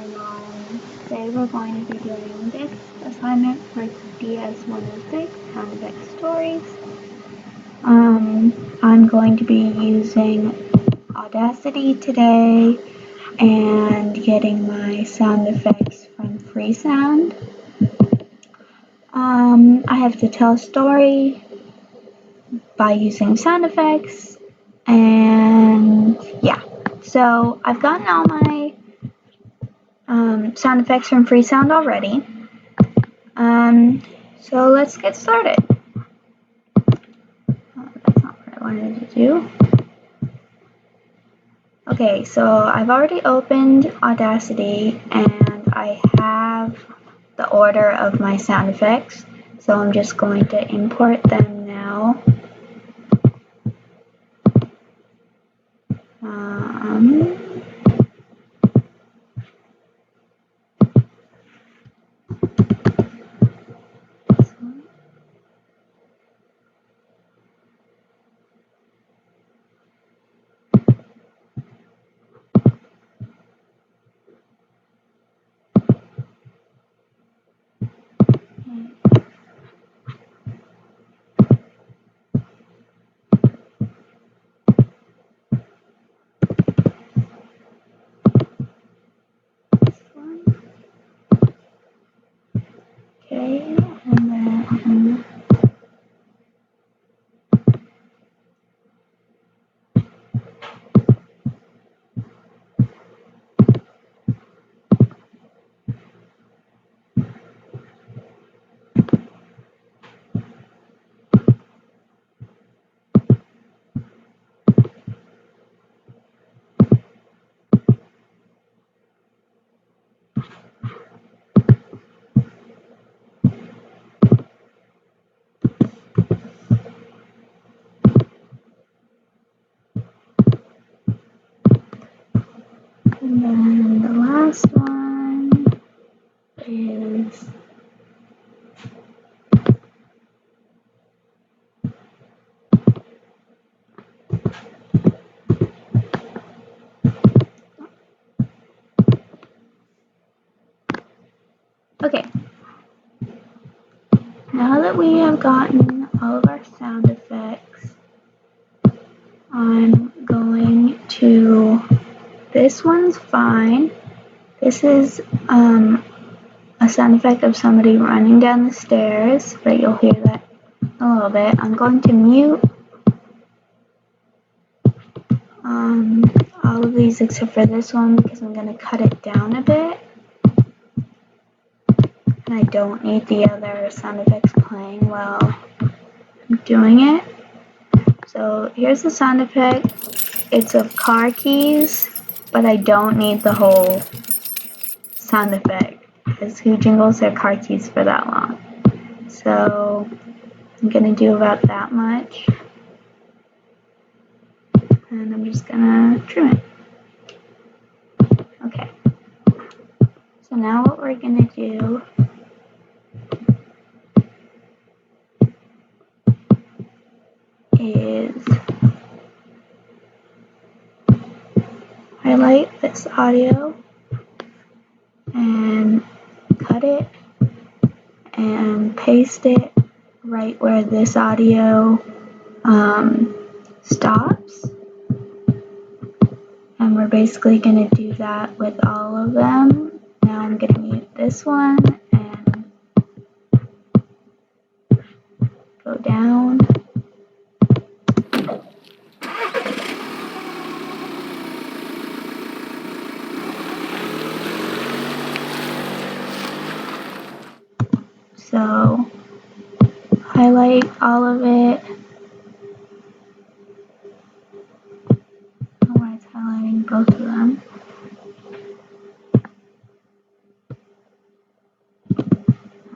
channel. Today we're going to be doing this assignment for DS-106, Sound Effects Stories. I'm going to be using Audacity today and getting my sound effects from Freesound. I have to tell a story by using sound effects, and yeah. So I've gotten all my sound effects from Freesound already. So let's get started. That's not what I wanted to do. Okay, so I've already opened Audacity and I have the order of my sound effects. So I'm just going to import them now. Okay, and then the last one is okay. Now that we have gotten all of our sound effects, I'm going to, this one's fine. This is a sound effect of somebody running down the stairs, but you'll hear that a little bit. I'm going to mute all of these except for this one because I'm going to cut it down a bit. And I don't need the other sound effects playing while I'm doing it. So here's the sound effect. It's of car keys, but I don't need the whole sound effect because who jingles their car keys for that long? So I'm gonna do about that much, and I'm just gonna trim it. Okay, so now what we're gonna do is highlight this audio and cut it and paste it right where this audio stops. And we're basically going to do that with all of them. Now I'm going to mute this one and go down. So highlight all of it. Oh, it's highlighting both of them.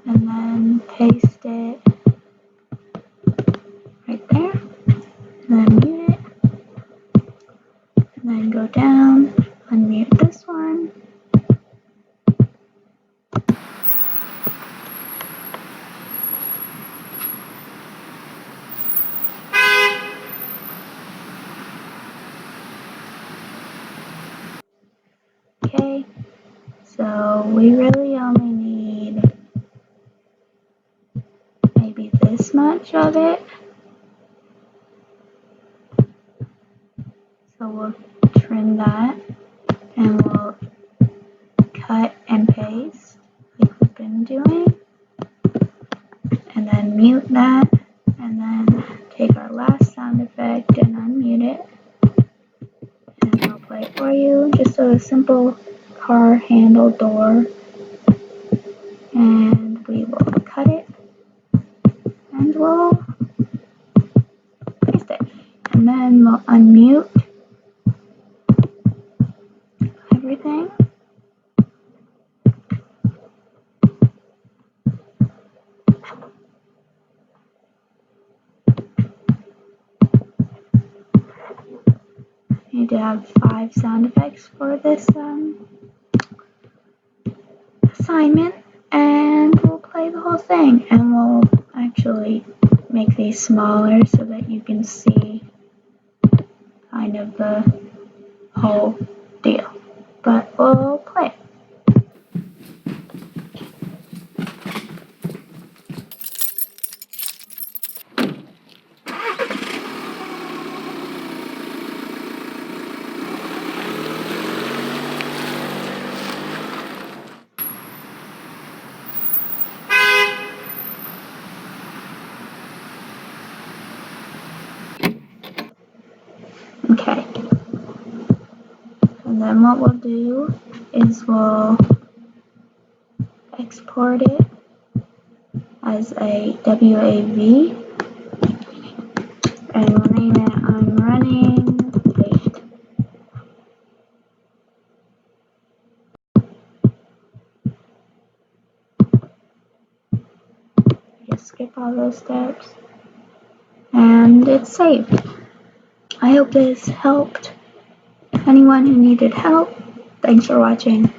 And then paste it right there. And then mute it. And then go down, unmute this one. Okay, So we really only need maybe this much of it. So we'll trim that and we'll cut and paste like we've been doing. And then mute that. And then take our last sound effect and unmute it. And I'll play it for you. Just a simple car handle door. And we will cut it. And we'll paste it. And then we'll unmute everything. You need to have 5 sound effects for this assignment. And we'll play the whole thing. And we'll actually make these smaller so that you can see kind of the whole deal. But we'll play it. Okay. And then what we'll do is we'll export it as a WAV and we'll name it I'm running paste. Just skip all those steps and it's saved. I hope this helped anyone who needed help. Thanks for watching.